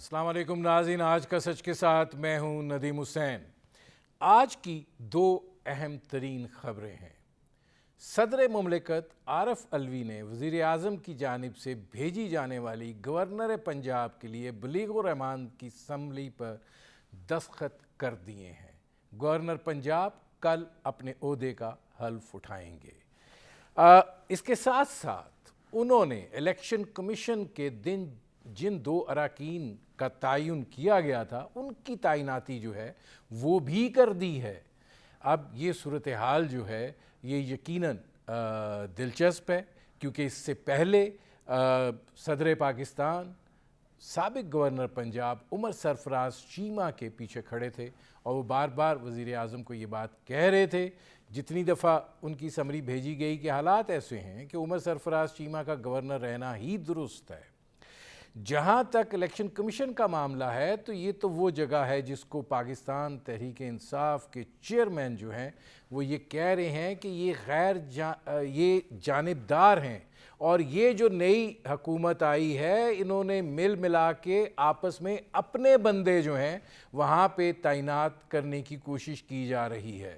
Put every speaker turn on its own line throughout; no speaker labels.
अस्सलाम वालेकुम नाज़रीन, आज का सच के साथ मैं हूं नदीम हुसैन। आज की दो अहम तरीन खबरें हैं। सदर मुमलिकत आरफ अलवी ने वज़ीर आज़म की जानिब से भेजी जाने वाली गवर्नर पंजाब के लिए बलीगुर रहमान की समली पर दस्तखत कर दिए हैं। गवर्नर पंजाब कल अपने ओहदे का हल्फ उठाएंगे। इसके साथ साथ उन्होंने इलेक्शन कमीशन के दिन जिन दो अरकान का तयन किया गया था उनकी तैनाती जो है वो भी कर दी है। अब ये सूरत हाल जो है ये यकीनन दिलचस्प है, क्योंकि इससे पहले सदर पाकिस्तान साबिक गवर्नर पंजाब उमर सरफराज चीमा के पीछे खड़े थे और वो बार बार वज़ीर आज़म को ये बात कह रहे थे। जितनी दफ़ा उनकी समरी भेजी गई कि हालात ऐसे हैं कि उमर सरफराज चीमा का गवर्नर रहना ही दुरुस्त है। जहाँ तक इलेक्शन कमीशन का मामला है तो ये तो वो जगह है जिसको पाकिस्तान तहरीक इंसाफ के चेयरमैन जो हैं वो ये कह रहे हैं कि ये जानिबदार हैं और ये जो नई हुकूमत आई है इन्होंने मिल मिला के आपस में अपने बंदे जो हैं वहाँ पे तैनात करने की कोशिश की जा रही है।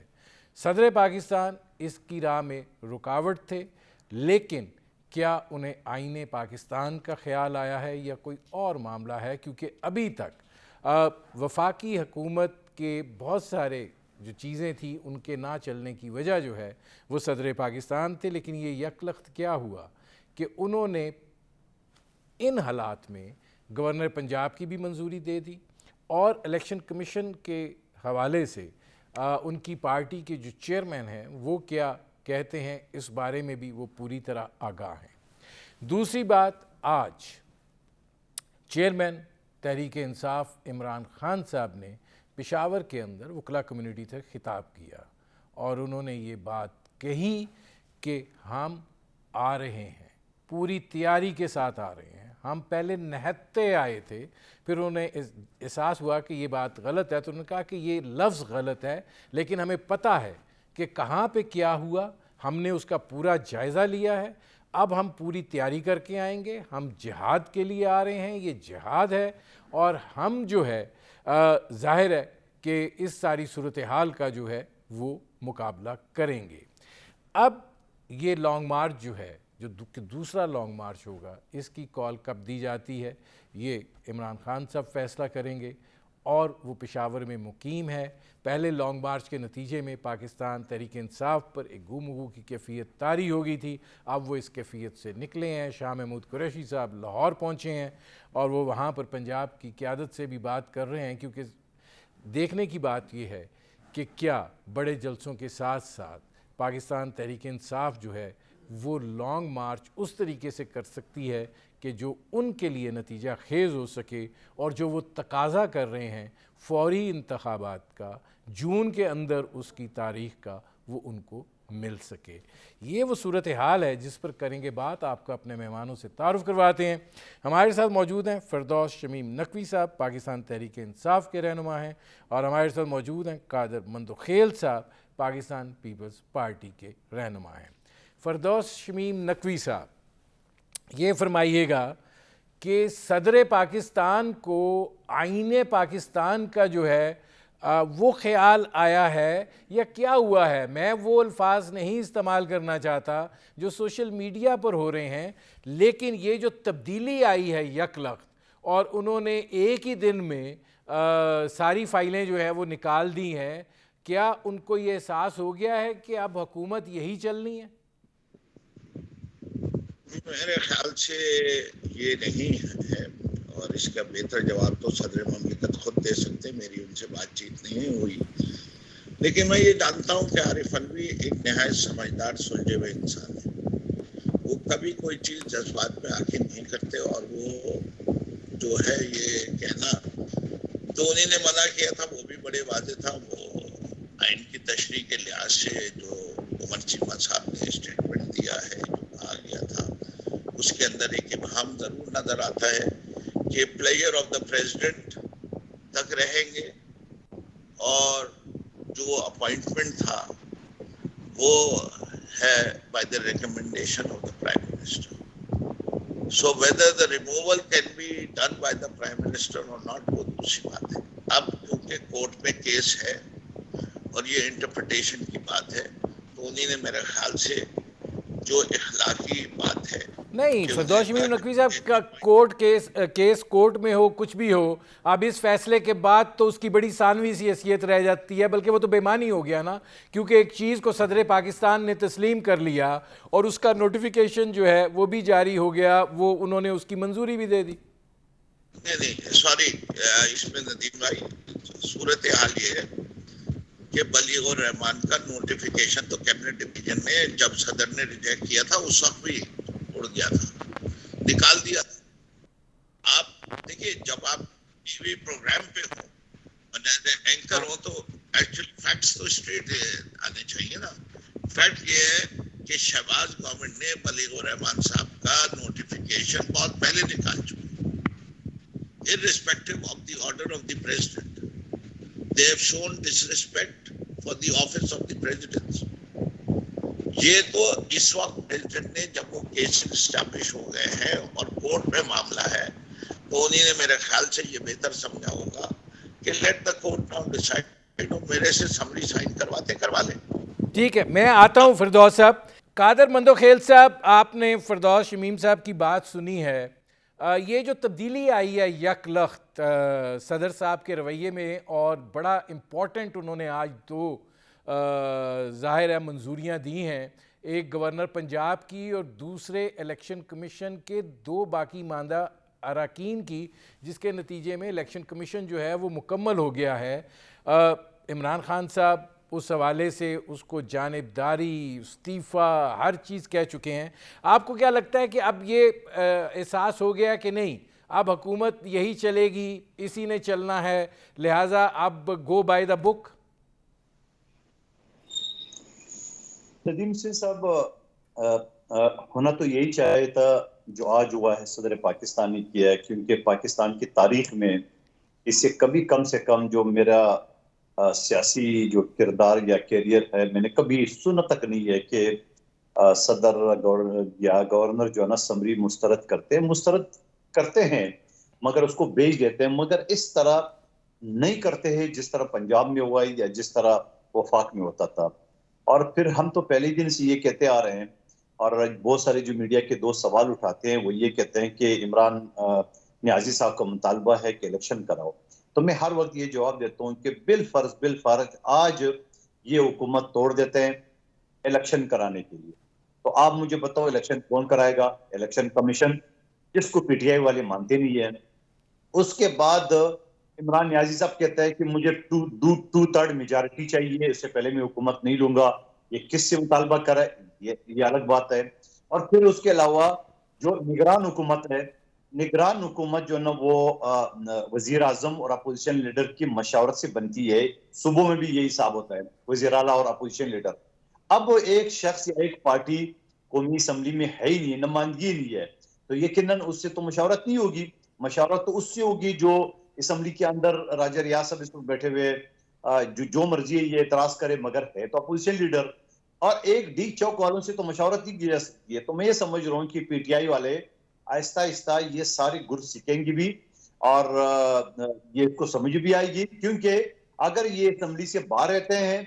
सदर पाकिस्तान इसकी राह में रुकावट थे, लेकिन क्या उन्हें आईने पाकिस्तान का ख्याल आया है या कोई और मामला है? क्योंकि अभी तक वफाकी हुकूमत के बहुत सारे जो चीज़ें थी उनके ना चलने की वजह जो है वो सदर पाकिस्तान थे। लेकिन ये यकलख्त क्या हुआ कि उन्होंने इन हालात में गवर्नर पंजाब की भी मंजूरी दे दी और इलेक्शन कमीशन के हवाले से उनकी पार्टी के जो चेयरमैन हैं वो क्या कहते हैं इस बारे में भी वो पूरी तरह आगाह हैं। दूसरी बात, आज चेयरमैन तहरीक इंसाफ इमरान खान साहब ने पेशावर के अंदर वकला कम्युनिटी से खिताब किया और उन्होंने ये बात कही कि हम आ रहे हैं, पूरी तैयारी के साथ आ रहे हैं। हम पहले नहत्ते आए थे, फिर उन्हें एहसास हुआ कि ये बात गलत है तो उन्होंने कहा कि ये लफ्ज़ गलत है, लेकिन हमें पता है कि कहाँ पे क्या हुआ, हमने उसका पूरा जायज़ा लिया है। अब हम पूरी तैयारी करके आएंगे, हम जिहाद के लिए आ रहे हैं, ये जिहाद है और हम जो है ज़ाहिर है कि इस सारी सूरत हाल का जो है वो मुकाबला करेंगे। अब ये लॉन्ग मार्च जो है, जो दूसरा लॉन्ग मार्च होगा, इसकी कॉल कब दी जाती है ये इमरान खान साहब फैसला करेंगे और वो पेशावर में मुकीम है। पहले लॉन्ग मार्च के नतीजे में पाकिस्तान तहरीक इंसाफ पर एक गुमगू की कैफियत तारी हो गई थी, अब वो इस कैफियत से निकले हैं। शाह महमूद कुरैशी साहब लाहौर पहुँचे हैं और वो वहाँ पर पंजाब की क़यादत से भी बात कर रहे हैं, क्योंकि देखने की बात ये है कि क्या बड़े जलसों के साथ साथ पाकिस्तान तहरीक इंसाफ जो है वो लॉन्ग मार्च उस तरीके से कर सकती है कि जो उनके लिए नतीजा खेज़ हो सके और जो वो तकाज़ा कर रहे हैं फौरी इंतखाबात का, जून के अंदर उसकी तारीख़ का, वो उनको मिल सके। ये वो सूरत हाल है जिस पर करेंगे बात। आपको अपने मेहमानों से तारुफ़ करवाते हैं। हमारे साथ मौजूद हैं फ़िरदौस शमीम नकवी साहब, पाकिस्तान तहरीक इंसाफ के रहनुमा हैं, और हमारे साथ मौजूद हैं कादर मंदोखेल साहब, पाकिस्तान पीपल्स पार्टी के रहनुमा हैं। फ़िरदौस शमीम नकवी साहब, ये फरमाइएगा कि सदर पाकिस्तान को आईने पाकिस्तान का जो है वो ख्याल आया है या क्या हुआ है? मैं वो अल्फाज नहीं इस्तेमाल करना चाहता जो सोशल मीडिया पर हो रहे हैं, लेकिन ये जो तब्दीली आई है यकलख्त और उन्होंने एक ही दिन में सारी फाइलें जो है वो निकाल दी हैं, क्या उनको ये एहसास हो गया है कि अब हुकूमत यही चलनी है?
मेरे ख्याल से ये नहीं है और इसका बेहतर जवाब तो सदर मुमलिकत खुद दे सकते। मेरी उनसे बातचीत नहीं हुई, लेकिन मैं ये जानता हूँ कि आरिफ अलवी एक नहायत समझदार सुलझे हुए इंसान है। वो कभी कोई चीज़ जज्बात में आके नहीं करते और वो जो है ये कहना तो उन्हीं ने मना किया था वो भी बड़े वादे था। वो आइन की तशरीह के लिहाज से जो उमर चीमा साहब ने स्टेटमेंट दिया है, जो कहा गया था, उसके अंदर एक इबहम जरूर नजर आता है कि प्लेयर ऑफ द प्रेसिडेंट तक रहेंगे और जो अपॉइंटमेंट था वो है by the recommendation of the prime minister. So whether the removal can be done by the Prime Minister or not, वो दूसरी बात है। अब क्योंकि कोर्ट में केस है और ये इंटरप्रिटेशन की बात है, तो उन्हीं ने मेरे ख्याल से जो इखलाकी बात है
नहीं, फिरदौस शमीम नकवी साहब का केस कोर्ट में हो, कुछ भी हो, अब इस फैसले के बाद तो उसकी बड़ी सानवी सी हैसियत रह जाती है, बल्कि वो तो बेमानी हो गया ना, क्योंकि एक चीज़ को सदर पाकिस्तान ने तस्लीम कर लिया और उसका नोटिफिकेशन जो है वो भी जारी हो गया, वो उन्होंने उसकी मंजूरी भी दे दी।
नहीं, सॉरी, इसमें नदीम भाई सूरत हाल ये है कि बलीग और रहमान का नोटिफिकेशन तो कैबिनेट डिवीजन ने जब सदर ने रिजेक्ट किया था उस वक्त भी उड़ गया था, निकाल दिया था। आप देखिए, जब आप टीवी प्रोग्राम पे हो और एंकर हो तो एक्चुअली फैक्ट्स तो स्ट्रेट आने चाहिए ना। फैक्ट ये है कि शहबाज गवर्नमेंट ने बलीग और रहमान साहब का नोटिफिकेशन बहुत पहले निकाल चुकी, irrespective of the order of the president. They have shown disrespect for the office of the president. ये तो इस वक्त प्रेसिडेंट ने जब वो केस एस्टैब्लिश हो गए हैं और कोर्ट में मामला है, तो उन्हीं ने मेरे ख्याल से ये बेहतर समझा होगा कि let the court now decide, मेरे से समरी साइन करवा ले।
ठीक है, मैं आता हूँ फिरदौस साहब। कादर मंदोखेल साहब, आपने फिरदौस शमीम साहब की बात सुनी है, ये जो तब्दीली आई है यकलख्त सदर साहब के रवैये में, और बड़ा इम्पोर्टेंट उन्होंने आज दो ज़ाहिर है मंजूरियाँ दी हैं, एक गवर्नर पंजाब की और दूसरे इलेक्शन कमीशन के दो बाकी मांदा अरकान की, जिसके नतीजे में इलेक्शन कमीशन जो है वो मुकम्मल हो गया है। इमरान खान साहब उस हवाले से उसको जानिबदारी, इस्तीफ़ा, हर चीज़ कह चुके हैं। आपको क्या लगता है कि अब ये एहसास हो गया कि नहीं, अब हुकूमत यही चलेगी, इसी ने चलना है, लिहाजा अब गो बाय द बुक?
नदीम से साहब, होना तो यही चाहिए था जो आज हुआ है सदर पाकिस्तान ने किया है, क्योंकि पाकिस्तान की तारीख में इससे कभी कम से कम जो मेरा सियासी जो किरदार या कैरियर है, मैंने कभी सुना तक नहीं है कि सदर या गवर्नर जो है ना समरी मुस्तरद करते हैं मगर उसको भेज देते हैं, मगर इस तरह नहीं करते हैं जिस तरह पंजाब में हुआ या जिस तरह वफाक में होता था। और फिर हम तो पहले दिन से ये कहते आ रहे हैं, और बहुत सारे जो मीडिया के दोस्त सवाल उठाते हैं वो ये कहते हैं कि इमरान न्याजी साहब का मुतालबा है कि इलेक्शन कराओ। तो मैं हर वक्त ये जवाब देता हूँ कि बिलफर्ज आज ये हुकूमत तोड़ देते हैं इलेक्शन कराने के लिए। तो आप मुझे बताओ, इलेक्शन कौन कराएगा? इलेक्शन कमीशन, जिसको पीटीआई वाले मानते नहीं है। उसके बाद इमरान न्याजी साहब कहता है कि मुझे 2/3 मेजॉरिटी चाहिए, इससे पहले मैं हुकूमत नहीं लूंगा। ये किससे मुतालबा करे, ये अलग बात है। और फिर उसके अलावा जो निगरान हुकूमत है, निगरान हुकूमत जो ना वो वजीर आजम और अपोजिशन लीडर की मशावरत से बनती है। सुबह में भी यही हिसाब होता है, वजीर आला और अपोजिशन लीडर। अब एक शख्स या एक पार्टी कौमी असम्बली में है ही नहीं, नुमाइंदगी नहीं है, तो यकीनन उससे तो मशावरत नहीं होगी। मशावरत तो उससे होगी जो असम्बली के अंदर राजा रियाज साहब इसमें बैठे हुए जो मर्जी है ये एतराज करे, मगर है तो अपोजिशन लीडर। और एक डी चौक वालों से तो मशावरत नहीं की जा सकती है। तो मैं ये समझ रहा हूँ कि पीटीआई वाले आहिस्ता आहिस्ता ये सारी गुर सीखेंगे भी, और ये इसको समझ भी आएगी, क्योंकि अगर ये असम्बली से बाहर रहते हैं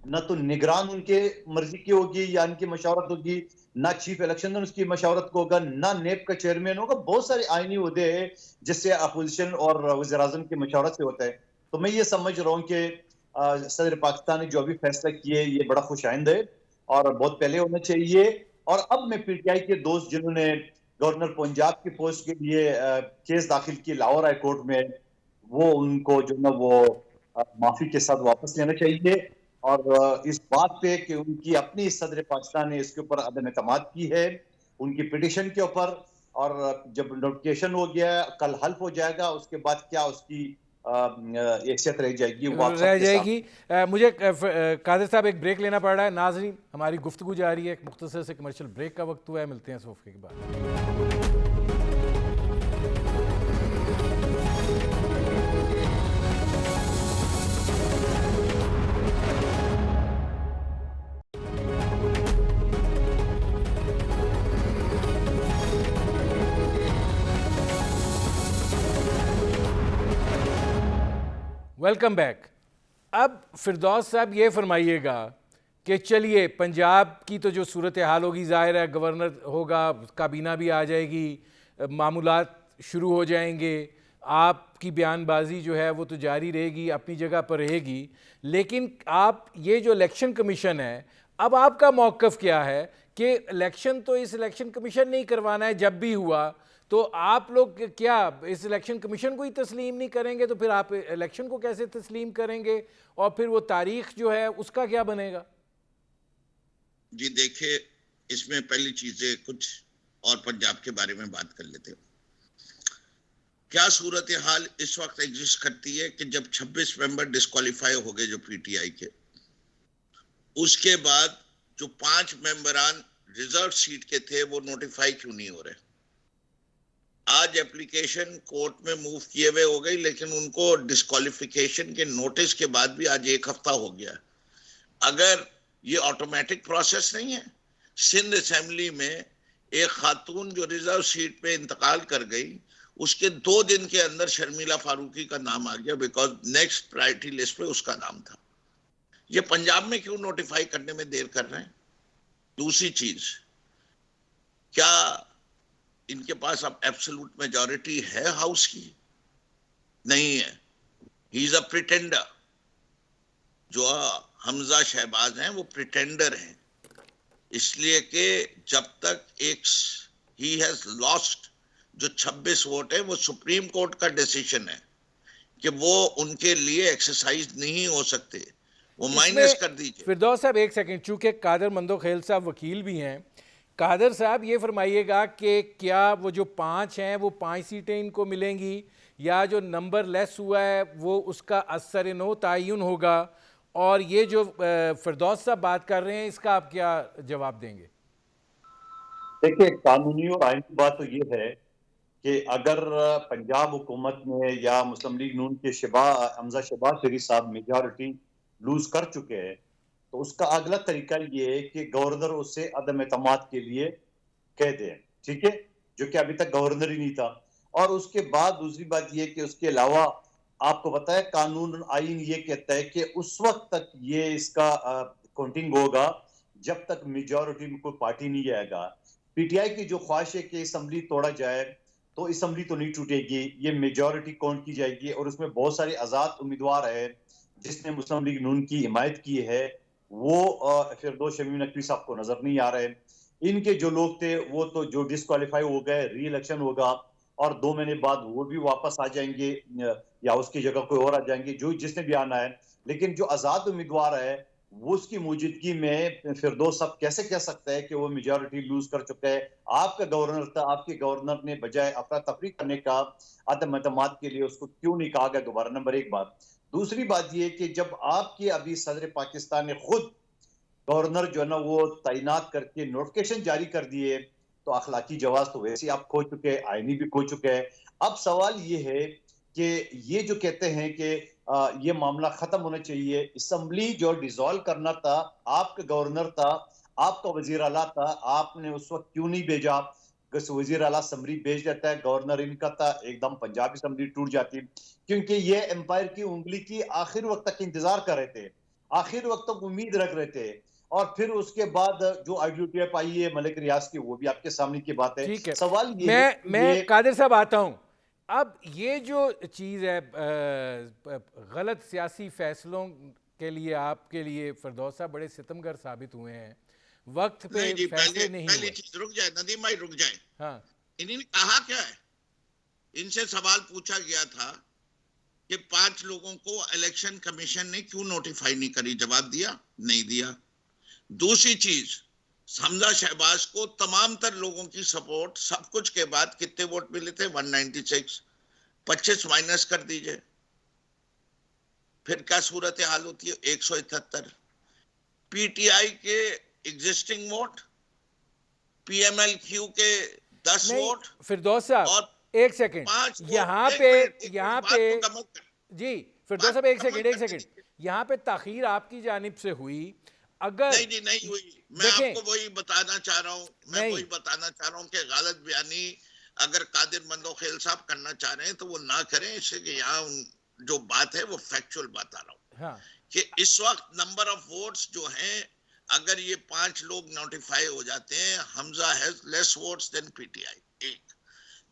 ना तो निगरान उनके मर्जी की होगी या उनकी मशावरत होगी, ना चीफ इलेक्शन उसकी मशावरत को होगा, ना नेब का चेयरमैन होगा। बहुत सारे आईनी ओहदे हैं जिससे अपोजिशन और वज़ीर आज़म की मशावरत से होता है। तो मैं ये समझ रहा हूँ कि सदर पाकिस्तान ने जो अभी फैसला किए ये बड़ा खुशाइंद है और बहुत पहले होना चाहिए। और अब मैं पीटीआई के दोस्त जिन्होंने गवर्नर पंजाब की पोस्ट के लिए केस दाखिल की लाहौर हाई कोर्ट में, वो उनको जो ना वो माफी के साथ वापस लेना चाहिए। और इस बात पे कि उनकी अपनी सदर पाकिस्तान ने इसके ऊपर अदम एतमाद की है उनकी पिटीशन के ऊपर, और जब नोटिफिकेशन हो गया, कल हल्फ हो जाएगा, उसके बाद क्या उसकी हैसियत रह जाएगी
मुझे कादिर साहब एक ब्रेक लेना पड़ रहा है। नाज़रीन, हमारी गुफ्तगू जारी है, एक मुख्तसर से कमर्शियल ब्रेक का वक्त हुआ है, मिलते हैं सोफे के बाद। Welcome back. अब फिरदौस साहब ये फरमाइएगा कि चलिए पंजाब की तो जो सूरत हाल होगी, ज़ाहिर है गवर्नर होगा, काबीना भी आ जाएगी, मामूलात शुरू हो जाएंगे, आपकी बयानबाजी जो है वो तो जारी रहेगी, अपनी जगह पर रहेगी। लेकिन आप ये जो इलेक्शन कमीशन है, अब आपका मौक़िफ़ क्या है कि इलेक्शन तो इस इलेक्शन कमीशन ने ही करवाना है, जब भी हुआ तो आप लोग क्या इस इलेक्शन कमीशन को ही तस्लीम नहीं करेंगे? तो फिर आप इलेक्शन को कैसे तस्लीम करेंगे और फिर वो तारीख जो है उसका क्या बनेगा?
जी देखिए, इसमें पहली चीजें कुछ और पंजाब के बारे में बात कर लेते हैं। क्या सूरत हाल इस वक्त एग्जिस्ट करती है कि जब 26 मेंबर डिस्क्वालीफाई हो गए जो पीटीआई के, उसके बाद जो 5 मेंबरान रिजर्व सीट के थे वो नोटिफाई क्यों नहीं हो रहे? आज एप्लीकेशन कोर्ट में मूव किए हुए हो गई, लेकिन उनको डिस्क्वालिफिकेशन के नोटिस के बाद भी आज 1 हफ्ता हो गया। अगर ये ऑटोमेटिक प्रोसेस नहीं है, सिंध असेंबली में एक खातून जो रिजर्व सीट पे इंतकाल कर गई, उसके 2 दिन के अंदर शर्मिला फारूकी का नाम आ गया, बिकॉज नेक्स्ट प्रायोरिटी लिस्ट पे उसका नाम था। ये पंजाब में क्यों नोटिफाई करने में देर कर रहे हैं? दूसरी चीज, क्या इनके पास अब एब्सोल्यूट मेजॉरिटी है हाउस की? नहीं है। He is a pretender. जो हमजा शहबाज हैं वो प्रिटेंडर हैं, इसलिए कि जब तक एक ही हैज लॉस्ट जो 26 वोट है, वो सुप्रीम कोर्ट का डिसीजन है कि वो उनके लिए एक्सरसाइज नहीं हो सकते, वो माइनस कर दीजिए।
फिरदौस साहब एक सेकंड, चूंकि कादर मंदोखेल साहब वकील भी हैं, कादर साहब ये फरमाइएगा कि क्या वो जो 5 हैं वो 5 सीटें इनको मिलेंगी, या जो नंबर लेस हुआ है वो उसका असर नो तयन होगा? और ये जो फिरदौस साहब बात कर रहे हैं, इसका आप क्या जवाब देंगे?
देखिए, कानूनी और आईनी बात तो ये है कि अगर पंजाब हुकूमत ने या मुस्लिम लीग नून के हमजा शहबाज शरीफ साहब मेजॉरिटी लूज कर चुके हैं, तो उसका अगला तरीका ये है कि गवर्नर उसे अदम एतमाद के लिए कह दे, ठीक है, जो कि अभी तक गवर्नर ही नहीं था। और उसके बाद दूसरी बात ये कि उसके अलावा आपको पता है कानून आईन ये कहता है कि उस वक्त तक ये इसका काउंटिंग होगा जब तक मेजॉरिटी में कोई पार्टी नहीं आएगा। पीटीआई की जो ख्वाहिश है कि असम्बली तोड़ा जाए, तो असम्बली तो नहीं टूटेगी, ये मेजॉरिटी काउंट की जाएगी और उसमें बहुत सारे आजाद उम्मीदवार है जिसने मुस्लिम लीग नून की हिमायत की है, वो फिरदौस शमीम नकवी साहब को नजर नहीं आ रहे। इनके जो लोग थे वो तो जो डिस्क्वालीफाई हो गए, री इलेक्शन होगा और 2 महीने बाद वो भी वापस आ जाएंगे या उसकी जगह कोई और आ जाएंगे, जो जिसने भी आना है। लेकिन जो आजाद उम्मीदवार है वो उसकी मौजूदगी में फिरदौस साहब कैसे कह सकता है कि वो मेजॉरिटी लूज कर चुका है? आपका गवर्नर था, आपके गवर्नर ने बजाय अफरा तफरी करने का अदम एतमाद के लिए उसको क्यों नहीं कहा गया दोबारा? नंबर 1 बात। दूसरी बात ये कि जब आपके अभी सदर पाकिस्तान ने खुद गवर्नर जो है ना वो तैनात करके नोटिफिकेशन जारी कर दिए, तो अखलाकी जवाज तो वैसे ही आप खो चुके हैं, आईनी भी खो चुके हैं। अब सवाल ये है कि ये जो कहते हैं कि ये मामला खत्म होना चाहिए, असम्बली जो डिसॉल्व करना था, आपका गवर्नर था, आपका वजीर आला था, आपने उस वक्त क्यों नहीं भेजा? वजीर आला असम्बली भेज देता है, गवर्नर इनका था, एकदम पंजाब असम्बली टूट जाती, क्योंकि ये एम्पायर की उंगली की आखिर वक्त तक इंतजार कर रहे थे, आखिर वक्त तक उम्मीद रख रहे थे। और फिर उसके बाद जो आईडीयूटीएफ आई है मलिक रियाज की, वो भी आपके सामने की बात है।
ठीक है,
सवाल ये
मैं कादिर साहब आता हूं। अब ये जो चीज़ है, गलत सियासी फैसलों के लिए आपके लिए फिरदौस साहब बड़े सितमगर साबित हुए हैं, वक्त पे फैसले नहीं हुए।
पहली चीज रुक जाए नदीम भाई, रुक जाए।
हाँ,
इन्होंने कहा क्या है? इनसे सवाल पूछा गया था कि 5 लोगों को इलेक्शन कमीशन ने क्यों नोटिफाई नहीं करी? जवाब दिया? नहीं दिया। दूसरी चीज, हमजा शहबाज को तमाम तर लोगों की सपोर्ट सब कुछ के बाद कितने वोट मिले थे? 196। 25 माइनस कर दीजिए, फिर क्या सूरत हाल होती है? 178। पीटीआई के एग्जिस्टिंग वोट, पीएमएलक्यू के 10 वोट।
फिरदौस साहब एक सेकंड, यहाँ पे जी फिरदौस साहब एक सेकंड, यहाँ पे ताखीर आपकी जानिब से हुई। अगर
नहीं हुई, मैं आपको वही बताना चाह रहा हूँ, कि गलत बयानी अगर कादिर मंदोखेल साहब करना चाह रहे हैं तो वो ना करें, इससे कि यहाँ जो बात है वो फैक्चुअल बता रहा हूँ।
हाँ।
कि इस वक्त नंबर ऑफ वोट्स जो हैं, अगर ये 5 लोग नोटिफाई हो जाते हैं, Hamza has less votes than PTI, एक।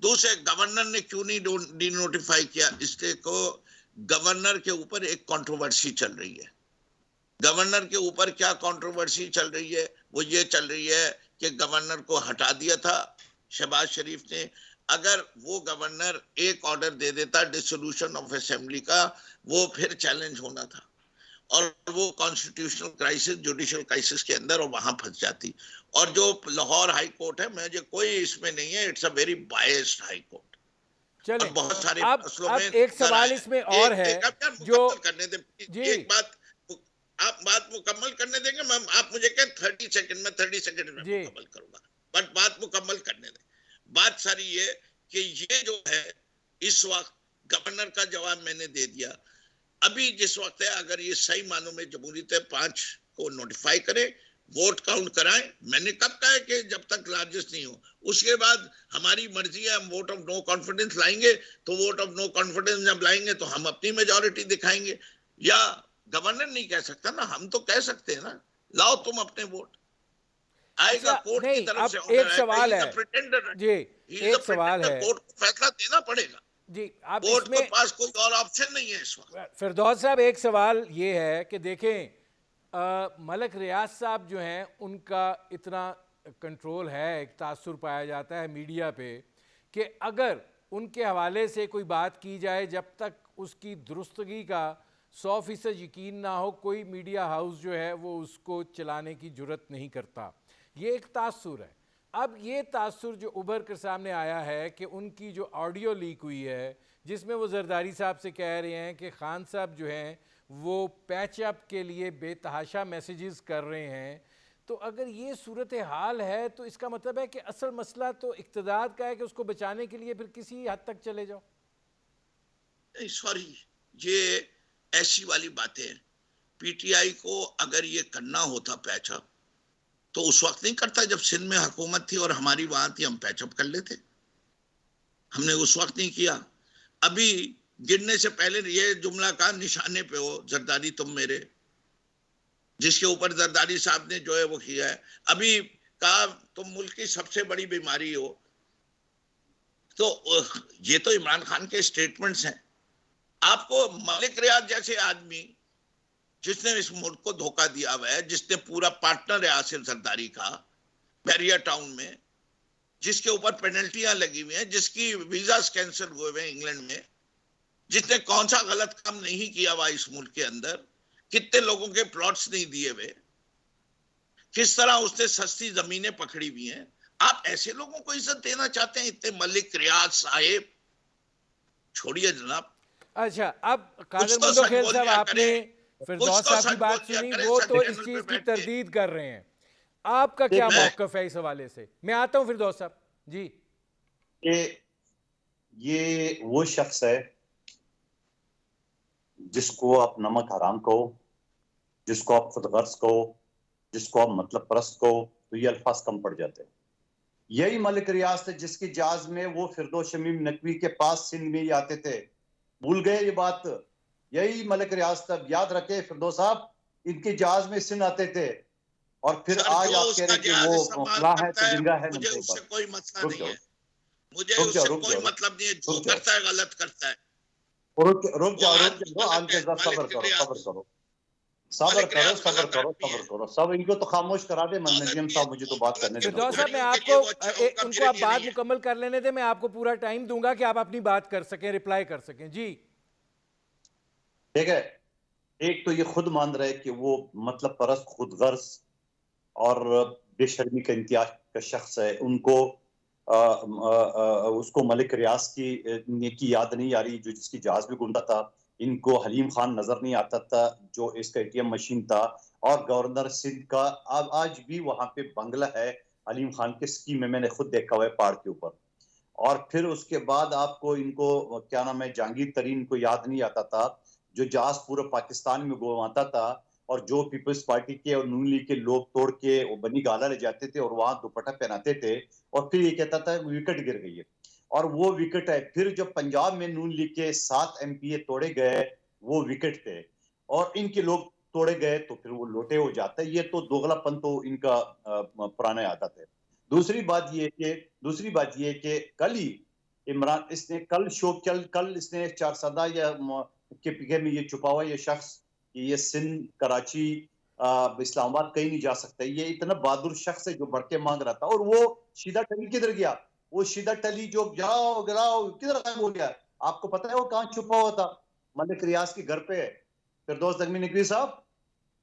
दूसरे, गवर्नर ने क्यों नहीं डी नोटिफाई किया? इसके को गवर्नर के ऊपर एक कंट्रोवर्सी चल रही है। गवर्नर के ऊपर क्या कंट्रोवर्सी चल रही है? वो ये चल रही है कि गवर्नर को हटा दिया था शहबाज शरीफ ने। अगर वो गवर्नर एक ऑर्डर दे देता डिसोल्यूशन ऑफ असेंबली का, वो फिर चैलेंज होना था और वो कॉन्स्टिट्यूशनल क्राइसिस, जुडिशियल क्राइसिस के अंदर और वहां फंस जाती। और जो लाहौर हाई कोर्ट है, मुझे कोई इसमें नहीं है, it's a very biased high court.
चलें,
बहुत सारे
अब एक सवाल इसमें और है जो
करने दे,
जी,
एक बात आप बात मुकम्मल करने देंगे मैम? आप मुझे कहें 30 सेकंड में, 30 सेकंड में मुकम्मल करूंगा, बट बात मुकम्मल करने दें। बात सारी ये कि ये जो है इस वक्त गवर्नर का जवाब मैंने दे दिया। अभी जिस वक्त है, अगर ये सही मानों में जमहूरियत है, 5 को नोटिफाई करे, वोट काउंट कराएं। मैंने कब कहा है कि जब तक लार्जेस्ट नहीं हो, उसके बाद हमारी मर्जी है, हम वोट ऑफ नो कॉन्फिडेंस लाएंगे। तो वोट ऑफ नो कॉन्फिडेंस जब लाएंगे तो हम अपनी मेजॉरिटी दिखाएंगे। या गवर्नर नहीं कह सकता ना, हम तो कह सकते हैं ना, लाओ तुम अपने वोट। आएगा कोर्ट की तरफ से।
एक सवाल है जी, एक सवाल है,
कोर्ट को फैसला देना पड़ेगा
जी। आप
कोर्ट के पास कोई और ऑप्शन नहीं है इस वक्त।
फिरदौस साहब, एक सवाल ये है कि देखें, मलक रियाज साहब जो हैं, उनका इतना कंट्रोल है, एक तासुर पाया जाता है मीडिया पे कि अगर उनके हवाले से कोई बात की जाए, जब तक उसकी दुरुस्तगी का 100% यकीन ना हो, कोई मीडिया हाउस जो है वो उसको चलाने की जुर्रत नहीं करता। ये एक तासुर है। अब ये तासुर जो उभर कर सामने आया है कि उनकी जो ऑडियो लीक हुई है, जिसमें वो जरदारी साहब से कह रहे हैं कि खान साहब जो हैं वो पैच अप के लिए बेतहाशा मैसेजेस कर रहे हैं, तो अगर ये सूरत हाल है तो इसका मतलब है कि असल मसला तो इक़्तिदार का है कि उसको बचाने के लिए फिर किसी हद तक चले जाओ।
सॉरी, ये ऐसी वाली बातें, पीटीआई को अगर ये करना होता पैचअप, तो उस वक्त नहीं करता जब सिंध में हुकूमत थी और हमारी वहां थी, हम पैचअप कर लेते। हमने उस वक्त नहीं किया। अभी गिरने से पहले ये जुमला कहा, निशाने पे हो जरदारी तुम मेरे, जिसके ऊपर जरदारी साहब ने जो है वो किया है। अभी कहा तुम मुल्क की सबसे बड़ी बीमारी हो। तो ये तो इमरान खान के स्टेटमेंट्स हैं। आपको मलिक रियाज जैसे आदमी, जिसने इस मुल्क को धोखा दिया हुआ है, जिसने पूरा पार्टनर है आसिफ जरदारी का बैरियर टाउन में, जिसके ऊपर पेनल्टियां लगी हुई हैं, जिसकी वीजा कैंसिल हुए हुए इंग्लैंड में, जिसने कौन सा गलत काम नहीं किया हुआ इस मुल्क के अंदर, कितने लोगों के प्लॉट्स नहीं दिए हुए, किस तरह उसने सस्ती जमीनें पकड़ी हुई हैं। आप ऐसे लोगों को इज्जत देना चाहते हैं? इतने मलिक रियाज साहेब, छोड़िए जनाब।
अच्छा, अब कादर मुंदोखेल साहब, आपने फिरदौस साहब की बात सुनी, वो तो इस चीज की तरदीद कर रहे हैं। आपका क्या मौकफ है इस हवाले से? मैं आता हूं फिरदौस साहब जी।
ये वो शख्स है जिसको आप नमक हराम कहो, जिसको आप खुदगर्ज कहो, जिसको आप मतलब परस्त कहो, तो ये अल्फाज कम पड़ जाते हैं। यही मलिक रियाज थे जिसकी जहाज में वो फिरदौस शमीम नकवी के पास सिंध में ही आते थे। भूल गए ये बात? यही मलिक रियाज था। याद रखे फिरदौस साहब, इनके जहाज में सिंध आते थे और फिर आज आप कह रहे कि वो फला है तो जिंदा है।
मुझे उससे कोई मसला नहीं है, मुझे उससे कोई मतलब नहीं है। जो करता है गलत करता है।
रुक जाओ, आंके सब्र करो। सब इनको तो खामोश करा दे। नजीम साहब, मुझे तो बात करने दे।
फिरदौस साहब, मैं आपको उनको आप बात मुकम्मल कर लेने दे। मैं आपको पूरा टाइम दूंगा कि आप अपनी बात कर सकें, रिप्लाई कर सकें जी।
ठीक है, एक तो ये खुद मान रहे कि वो मतलब परस्त, खुदगर्ज और बेशर्मी का इम्तियाज का शख्स है। उनको उसको मलिक रियाज की याद नहीं आ रही, जो जिसकी जहाज में गुंडा था। इनको हलीम खान नजर नहीं आता था, जो इसका एटीएम मशीन था। और गवर्नर सिंध का अब आज भी वहां पे बंगला है हलीम खान के स्कीम में, मैंने खुद देखा हुआ है पहाड़ के ऊपर। और फिर उसके बाद आपको इनको क्या नाम है, जहांगीर तरीन को याद नहीं आता था, जो जहाज पूरा पाकिस्तान में घुमाता था और जो पीपल्स पार्टी के और नून लीग के लोग तोड़ के वो बनी गाला ले जाते थे और वहां दुपट्टा पहनाते थे और फिर ये कहता था विकेट गिर गई है। और वो विकेट है। फिर जो पंजाब में नून लीग के 7 MPA तोड़े गए वो विकेट थे, और इनके लोग तोड़े गए तो फिर वो लोटे हो जाते हैं। ये तो दोगलापन तो इनका पुराना आदत है। दूसरी बात ये कि कल ही इमरान इसने कल इसने चारसदा या के पीके में ये छुपा हुआ ये शख्स, ये सिंध, कराची, इस्लामाबाद कहीं नहीं जा सकता। ये इतना बहादुर शख्स है जो बढ़ के मांग रहा था। और वो शीदा टली किधर गया? वो शीदा टली जो गिराओ गिराओ किधर गायब हो गया? आपको पता है वो कहाँ छुपा हुआ था? मलिक रियाज के घर पे। फिरदौस नकवी नकवी साहब,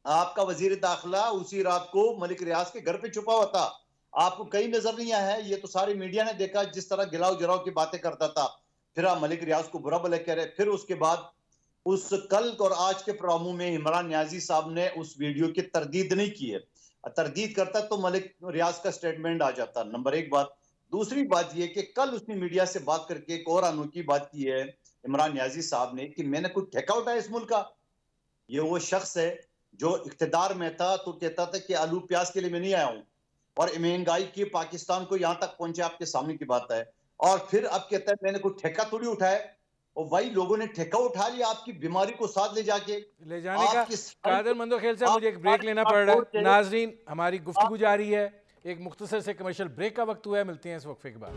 आपका वजीर दाखिला उसी रात को मलिक रियाज के घर पे छुपा हुआ था। आपको कहीं नजर नहीं आया है? ये तो सारी मीडिया ने देखा जिस तरह गिलाओ गिराओ की बातें करता था। फिर आप मलिक रियाज को बुरा भला कह रहे। फिर उसके बाद उस कल और आज के प्रोग्रामों में इमरान न्याजी साहब ने उस वीडियो की तरदीद नहीं की है। तरदीद करता तो मलिक रियाज का स्टेटमेंट आ जाता, नंबर एक बात। दूसरी बात यह कि कल उसने मीडिया से बात करके एक और अनोखी बात की है इमरान न्याजी साहब ने कि मैंने कुछ ठेका उठाया इस मुल्क का। ये वो शख्स है जो इख्तिदार में था तो कहता था कि आलू प्याज के लिए मैं नहीं आया हूं, और महंगाई की पाकिस्तान को यहां तक पहुंचे आपके सामने की बात है। और फिर अब कहता है मैंने कोई ठेका थोड़ी उठाया। और भाई लोगों ने ठेका उठा लिया आपकी बीमारी को साथ ले जाके
ले जाने का। कादर मंदोखेल साहब, मुझे एक ब्रेक लेना पड़ रहा है। नाजरीन, हमारी गुफ्तगू जारी है। एक मुख्तसर से कमर्शियल ब्रेक का वक्त हुआ है। मिलते हैं इस वक्फे के बाद।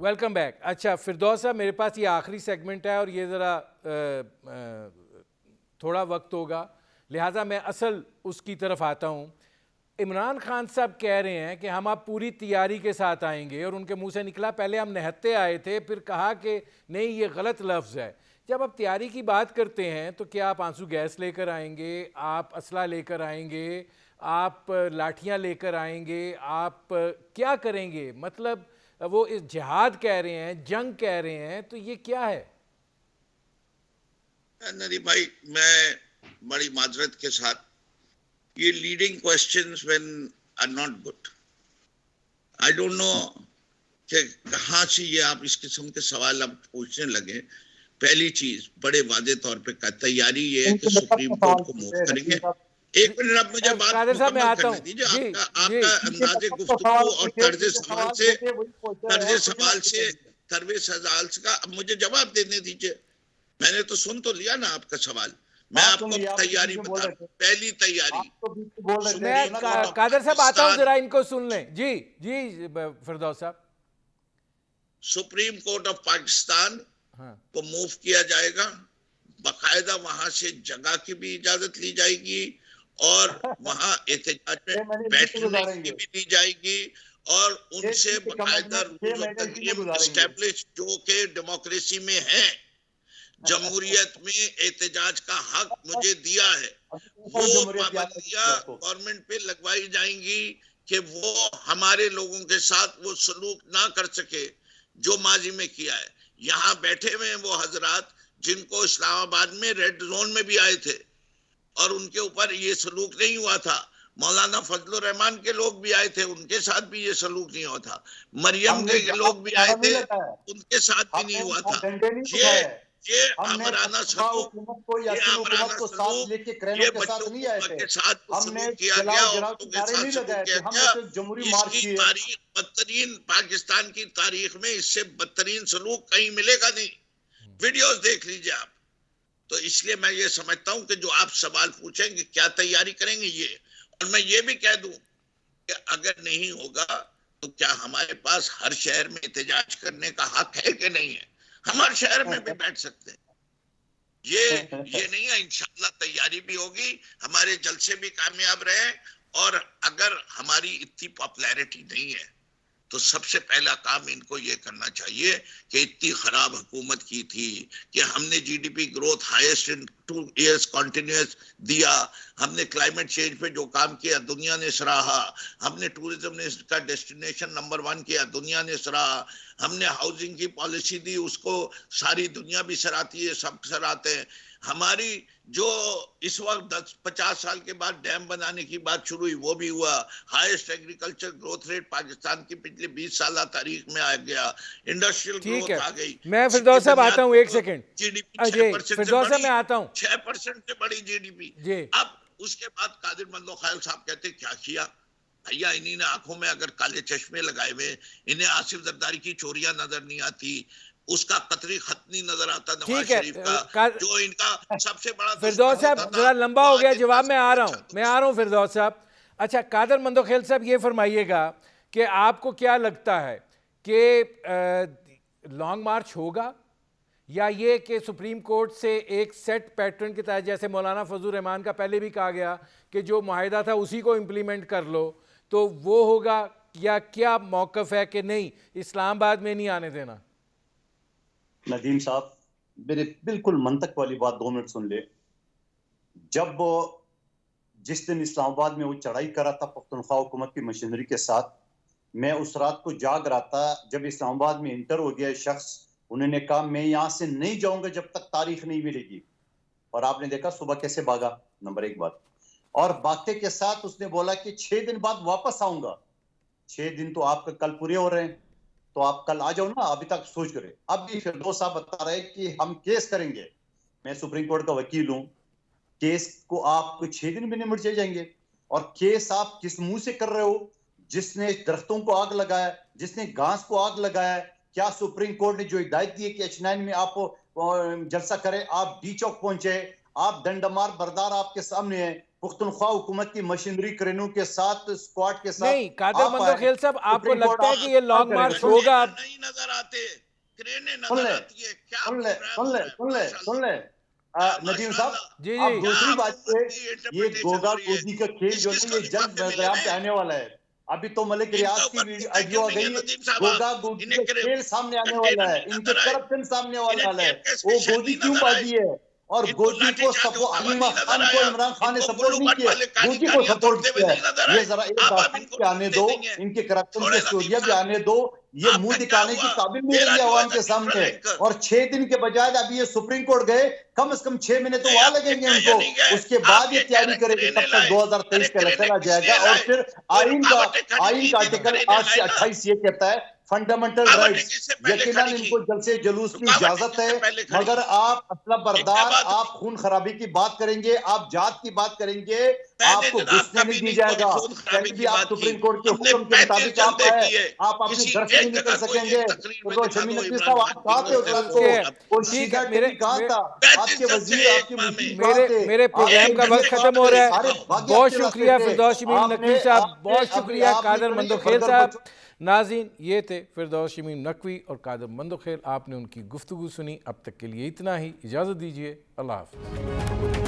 Welcome back. अच्छा फिरदौस साहब, मेरे पास ये आखिरी सेगमेंट है और ये ज़रा थोड़ा वक्त होगा, लिहाजा मैं असल उसकी तरफ आता हूँ। इमरान खान साहब कह रहे हैं कि हम आप पूरी तैयारी के साथ आएंगे, और उनके मुंह से निकला पहले हम निहत्ते आए थे, फिर कहा कि नहीं ये गलत लफ्ज़ है। जब आप तैयारी की बात करते हैं तो क्या आप आंसू गैस लेकर आएंगे, आप असला लेकर आएंगे, आप लाठियाँ लेकर आएंगे, आप क्या करेंगे? मतलब वो इस जिहाद कह रहे हैं, जंग कह रहे हैं, तो ये क्या है?
नदीम भाई, मैं बड़ी माजरत के साथ, ये leading questions when are not good. I don't know कि कहाँ से ये आप इस किस्म के सवाल अब पूछने लगे। पहली चीज बड़े वादे तौर पे का तैयारी ये है कि सुप्रीम कोर्ट को मूव करेंगे। एक मिनट, अब मुझे बात मुकम्मल करने दीजिए। आपका अंदाजे गुफ्तगू और तर्ज सवाल का अब मुझे जवाब देने दीजिए। मैंने तो सुन तो लिया ना आपका सवाल। मैं आपको तैयारी बता, पहली तैयारी।
मैं कादर साहब आता हूं, जरा इनको सुन लें। जी जी फिरदौस साहब।
सुप्रीम कोर्ट ऑफ पाकिस्तान को मूव किया जाएगा, बाकायदा वहां से जगह की भी इजाजत ली जाएगी और वहां एहतजाज में बैठने की भी दी जाएगी, और उनसे बाकायदा rules of the game establish जो कि डेमोक्रेसी में है, जमहूरियत में एहतजाज का हक मुझे दिया है, वो पाबंदियां गवर्नमेंट पे लगवाई जाएंगी कि वो हमारे लोगों के साथ वो सलूक ना कर सके जो माजी में किया है। यहाँ बैठे हुए हैं वो हजरात जिनको इस्लामाबाद में रेड जोन में भी आए थे और उनके ऊपर ये सलूक नहीं हुआ था। मौलाना फजलुर रहमान के लोग भी आए थे, उनके साथ भी ये सलूक नहीं हुआ था। मरियम के लोग भी आए थे, उनके साथ भी नहीं हुआ था। ये आमराना सलूक, ये आमराना सलूक, ये बच्चों के साथ सलूक किया गया, औरतों के साथ सलूक किया गया। इसकी तारीख, बदतरीन पाकिस्तान की तारीख में इससे बदतरीन सलूक कहीं मिलेगा नहीं। वीडियोस देख लीजिए आप। तो इसलिए मैं ये समझता हूं कि जो आप सवाल पूछेंगे क्या तैयारी करेंगे ये, और मैं ये भी कह दूं कि अगर नहीं होगा तो क्या हमारे पास हर शहर में एहतजाज करने का हक है कि नहीं है? हम हर शहर में भी बैठ सकते हैं। ये नहीं है। इंशाल्लाह तैयारी भी होगी, हमारे जलसे भी कामयाब रहे, और अगर हमारी इतनी पॉपुलैरिटी नहीं है तो सबसे पहला काम इनको ये करना चाहिए कि इतनी खराब हुकूमत की थी कि हमने GDP growth highest in 2 years continuous दिया, हमने क्लाइमेट चेंज पे जो काम किया दुनिया ने सराहा, हमने टूरिज्म ने इसका डेस्टिनेशन नंबर 1 किया, दुनिया ने सराहा, हमने हाउसिंग की पॉलिसी दी, उसको सारी दुनिया भी सराहती है, सब सराहते हैं, हमारी जो इस वक्त 10-50 साल के बाद डैम बनाने की बात शुरू हुई, वो भी हुआ। Highest agriculture growth rate Pakistan की पिछले 20 साल तारीख में आ गया। इंडस्ट्रियल
ठीक
ग्रोथ
है,
आ गई।
मैं फिरदौस साहब आता हूँ, एक सेकंड।
जीडीपी
जी
6% से
फिरदौस साहब
बढ़ी,
मैं आता हूँ।
6% से बढ़ी जीडीपी।
जी
अब उसके बाद कादिर मंदो ख्याल साहब कहते क्या किया भैया, इन्हीं ने आंखों में अगर काले चश्मे लगाए हुए, इन्हें आसिफ जरदारी की चोरियां नजर नहीं आती, उसका कतरी खत नहीं नजर आता नवाज शरीफ का, जो इनका सबसे बड़ा
फिरदौस साहब जरा लंबा हो गया जवाब, मैं आ रहा हूँ, मैं आ रहा हूँ फिरदौस साहब। अच्छा कादर मंदोखेल साहब ये फरमाइएगा कि आपको क्या लगता है कि लॉन्ग मार्च होगा या ये कि सुप्रीम कोर्ट से एक सेट पैटर्न के तहत, जैसे मौलाना फजल रहमान का पहले भी कहा गया कि जो माहिदा था उसी को इम्प्लीमेंट कर लो, तो वो होगा, या क्या मौकफ है कि नहीं इस्लामाबाद में नहीं आने देना?
नदीम साहब मेरे बिल्कुल मंतक वाली बात 2 मिनट सुन ले। जब जिस दिन इस्लामाबाद में वो चढ़ाई करा था पख्तूनख्वा हुकूमत की मशीनरी के साथ, मैं उस रात को जाग रहा था। जब इस्लामाबाद में इंटर हो गया शख्स, उन्होंने कहा मैं यहां से नहीं जाऊंगा जब तक तारीख नहीं मिलेगी, और आपने देखा सुबह कैसे भागा, नंबर 1 बात। और भागते के साथ उसने बोला कि 6 दिन बाद वापस आऊंगा। 6 दिन तो आपके कल पूरे हो रहे हैं, तो आप कल आ जाओ ना, अभी तक सोच करे। अब भी फिरदौस साहब बता रहे कि हम केस करेंगे। मैं सुप्रीम कोर्ट का वकील हूं, केस को आप 6 दिन में निपट जाएंगे। और केस आप किस मुंह से कर रहे हो? जिसने दरख्तों को आग लगाया, जिसने घास को आग लगाया, क्या सुप्रीम कोर्ट ने जो हिदायत दी है कि H9 में आप जलसा करें, आप डी चौक पहुंचे, आप दंडमार बरदार आपके सामने है, पुख्तनख्वा हुकूमत की मशीनरी क्रेनों के साथ, स्क्वाड के साथ।
नहीं कादर मंदोखेल साहब, आपको लगता है कि ये लॉन्ग मार्च होगा?
नहीं नजर आते, क्रेनें नजर आती है, क्या
सुन ले नदीम साहब,
जी
अब
जी
दूसरी बात ये गोगा गोदी का खेल जो है ये जल्द मैदान पे आने वाला है। अभी तो मलिक रियाज की वीडियो आ गई है, गोगा गोदी का खेल सामने आने वाला है, इनके करप्शन सामने वाला है। वो गोदी क्यों बाजी है? और गोदी को अलीमा खान को इमरान खान ने सपोर्ट नहीं किया, गोदी को सपोर्ट किया है। ये जरा एक बात आने दो, इनके करप्शन की स्टोरियां भी आने दो, ये मुंह दिखाने की काबिल नहीं रही आवाम के सामने। और 6 दिन के बजाय अभी ये सुप्रीम कोर्ट गए, कम से कम 6 महीने तो वहां लगेंगे उनको, उसके बाद ये तैयारी करेंगे। तब तक 2023 का इलेक्शन आ जाएगा। और फिर आइन का आर्टिकल 8 से 28 ये कहता है फंडामेंटल राइट्स, यकीनन इनको जल्द से जुलूस की इजाजत है, मगर आप असला बरदार, आप खून खराबी की बात करेंगे, आप जात की बात करेंगे, आपको घुसने नहीं दी जाएगा। कहीं भी आप सुप्रीम कोर्ट के हुक्म के मुताबिक आप आए, आप अपने घर से नहीं निकल सकेंगे। तो शमी नकवी साहब आप कहा थे उस रात को, और सीधा टीवी कहा था, आपके वजीर आपके मुफ्ती
मेरे प्रोग्राम का वक्त खत्म हो रहा है। बहुत शुक्रिया फिरदौस शमीम नकवी साहब, बहुत शुक्रिया कादर मंदोखेल साहब। नाज़रीन ये थे फिरदौस शमीम नकवी और कादर मंदोखेल, आपने उनकी गुफ्तगू सुनी। अब तक के लिए इतना ही, इजाज़त दीजिए, अल्लाह हाफ़िज़।